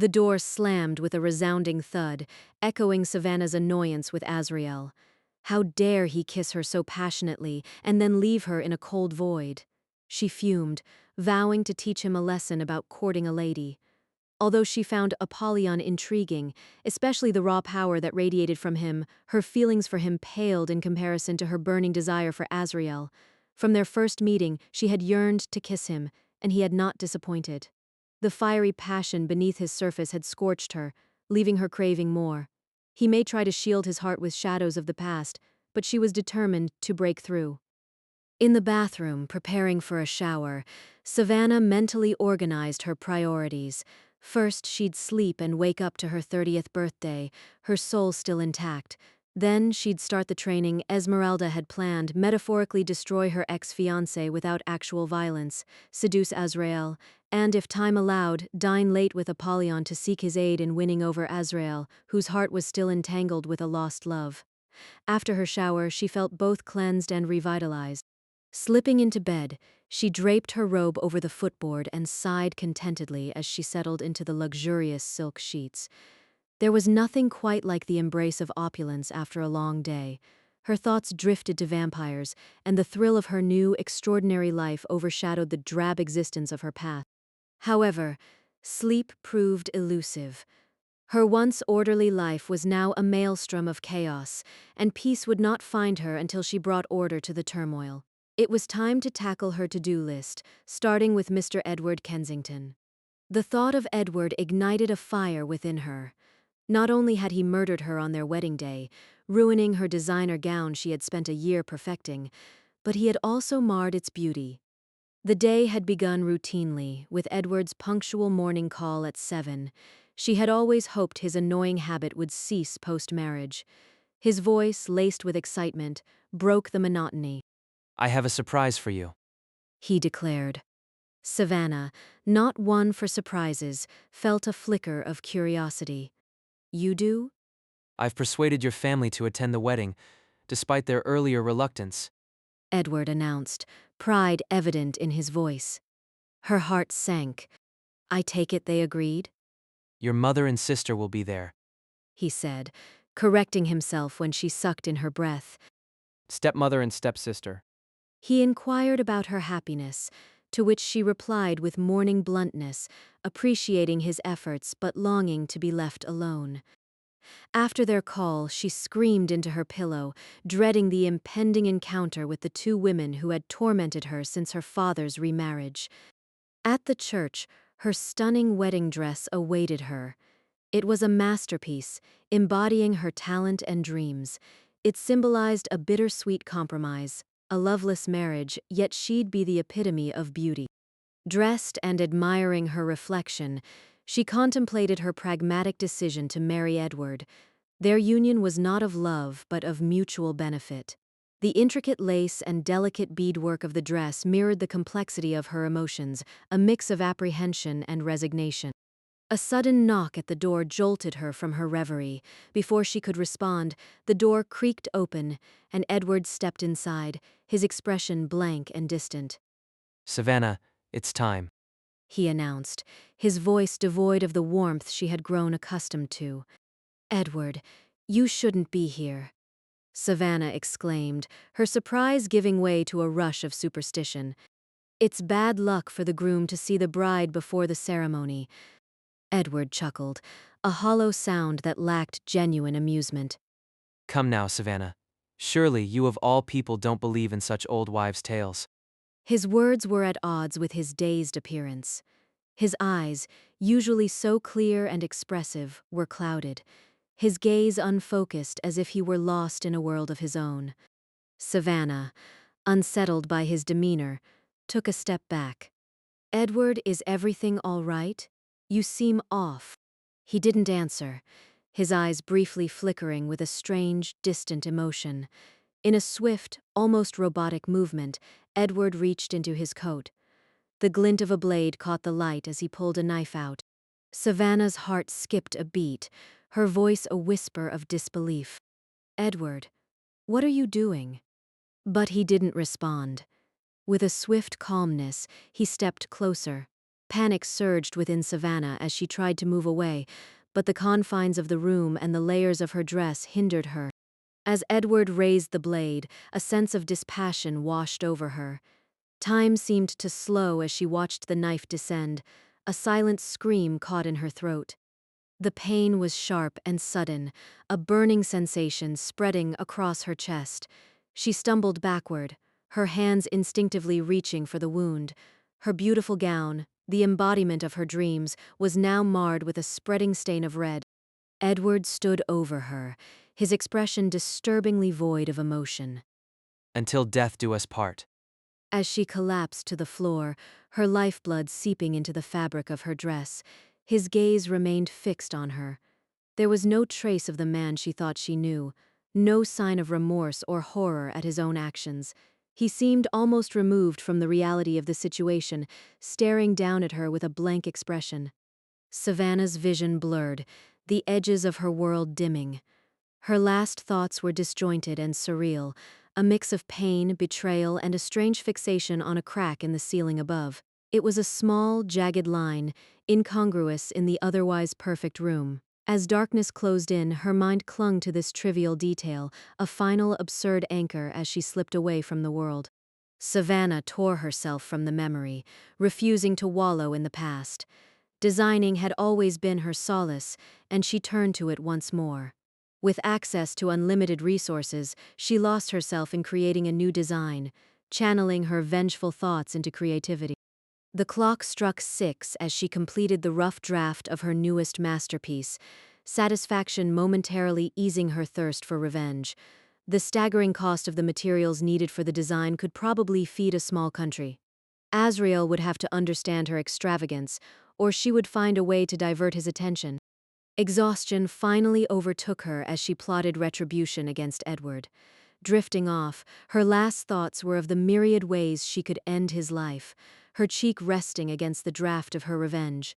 The door slammed with a resounding thud, echoing Savannah's annoyance with Azrael. How dare he kiss her so passionately and then leave her in a cold void? She fumed, vowing to teach him a lesson about courting a lady. Although she found Apollyon intriguing, especially the raw power that radiated from him, her feelings for him paled in comparison to her burning desire for Azrael. From their first meeting, she had yearned to kiss him, and he had not disappointed. The fiery passion beneath his surface had scorched her, leaving her craving more. He may try to shield his heart with shadows of the past, but she was determined to break through. In the bathroom, preparing for a shower, Savannah mentally organized her priorities. First, she'd sleep and wake up to her 30th birthday, her soul still intact. Then, she'd start the training Esmeralda had planned, metaphorically destroy her ex-fiancé without actual violence, seduce Azrael, and, if time allowed, dine late with Apollyon to seek his aid in winning over Azrael, whose heart was still entangled with a lost love. After her shower, she felt both cleansed and revitalized. Slipping into bed, she draped her robe over the footboard and sighed contentedly as she settled into the luxurious silk sheets. There was nothing quite like the embrace of opulence after a long day. Her thoughts drifted to vampires, and the thrill of her new, extraordinary life overshadowed the drab existence of her past. However, sleep proved elusive. Her once orderly life was now a maelstrom of chaos, and peace would not find her until she brought order to the turmoil. It was time to tackle her to-do list, starting with Mr. Edward Kensington. The thought of Edward ignited a fire within her. Not only had he murdered her on their wedding day, ruining her designer gown she had spent a year perfecting, but he had also marred its beauty. The day had begun routinely, with Edward's punctual morning call at 7. She had always hoped his annoying habit would cease post-marriage. His voice, laced with excitement, broke the monotony. I have a surprise for you. He declared. Savannah, not one for surprises, felt a flicker of curiosity. You do? I've persuaded your family to attend the wedding, despite their earlier reluctance. Edward announced, pride evident in his voice. Her heart sank. I take it they agreed? Your mother and sister will be there. He said, correcting himself when she sucked in her breath. Stepmother and stepsister. He inquired about her happiness, to which she replied with morning bluntness, appreciating his efforts but longing to be left alone. After their call, she screamed into her pillow, dreading the impending encounter with the two women who had tormented her since her father's remarriage. At the church, her stunning wedding dress awaited her. It was a masterpiece, embodying her talent and dreams. It symbolized a bittersweet compromise, a loveless marriage, yet she'd be the epitome of beauty. Dressed and admiring her reflection, she contemplated her pragmatic decision to marry Edward. Their union was not of love, but of mutual benefit. The intricate lace and delicate beadwork of the dress mirrored the complexity of her emotions, a mix of apprehension and resignation. A sudden knock at the door jolted her from her reverie. Before she could respond, the door creaked open, and Edward stepped inside, his expression blank and distant. Savannah, it's time. He announced, his voice devoid of the warmth she had grown accustomed to. Edward, you shouldn't be here. Savannah exclaimed, her surprise giving way to a rush of superstition. It's bad luck for the groom to see the bride before the ceremony. Edward chuckled, a hollow sound that lacked genuine amusement. Come now, Savannah. Surely you of all people don't believe in such old wives' tales. His words were at odds with his dazed appearance. His eyes, usually so clear and expressive, were clouded, his gaze unfocused as if he were lost in a world of his own. Savannah, unsettled by his demeanor, took a step back. Edward, is everything all right? You seem off. He didn't answer, his eyes briefly flickering with a strange, distant emotion. In a swift, almost robotic movement, Edward reached into his coat. The glint of a blade caught the light as he pulled a knife out. Savannah's heart skipped a beat, her voice a whisper of disbelief. Edward, what are you doing? But he didn't respond. With a swift calmness, he stepped closer. Panic surged within Savannah as she tried to move away, but the confines of the room and the layers of her dress hindered her. As Edward raised the blade, a sense of dispassion washed over her. Time seemed to slow as she watched the knife descend, a silent scream caught in her throat. The pain was sharp and sudden, a burning sensation spreading across her chest. She stumbled backward, her hands instinctively reaching for the wound. Her beautiful gown, the embodiment of her dreams, was now marred with a spreading stain of red. Edward stood over her, his expression disturbingly void of emotion. Until death do us part. As she collapsed to the floor, her lifeblood seeping into the fabric of her dress, his gaze remained fixed on her. There was no trace of the man she thought she knew, no sign of remorse or horror at his own actions. He seemed almost removed from the reality of the situation, staring down at her with a blank expression. Savannah's vision blurred, the edges of her world dimming. Her last thoughts were disjointed and surreal, a mix of pain, betrayal, and a strange fixation on a crack in the ceiling above. It was a small, jagged line, incongruous in the otherwise perfect room. As darkness closed in, her mind clung to this trivial detail, a final absurd anchor as she slipped away from the world. Savannah tore herself from the memory, refusing to wallow in the past. Designing had always been her solace, and she turned to it once more. With access to unlimited resources, she lost herself in creating a new design, channeling her vengeful thoughts into creativity. The clock struck 6 as she completed the rough draft of her newest masterpiece, satisfaction momentarily easing her thirst for revenge. The staggering cost of the materials needed for the design could probably feed a small country. Azrael would have to understand her extravagance, or she would find a way to divert his attention. Exhaustion finally overtook her as she plotted retribution against Edward. Drifting off, her last thoughts were of the myriad ways she could end his life, her cheek resting against the draft of her revenge.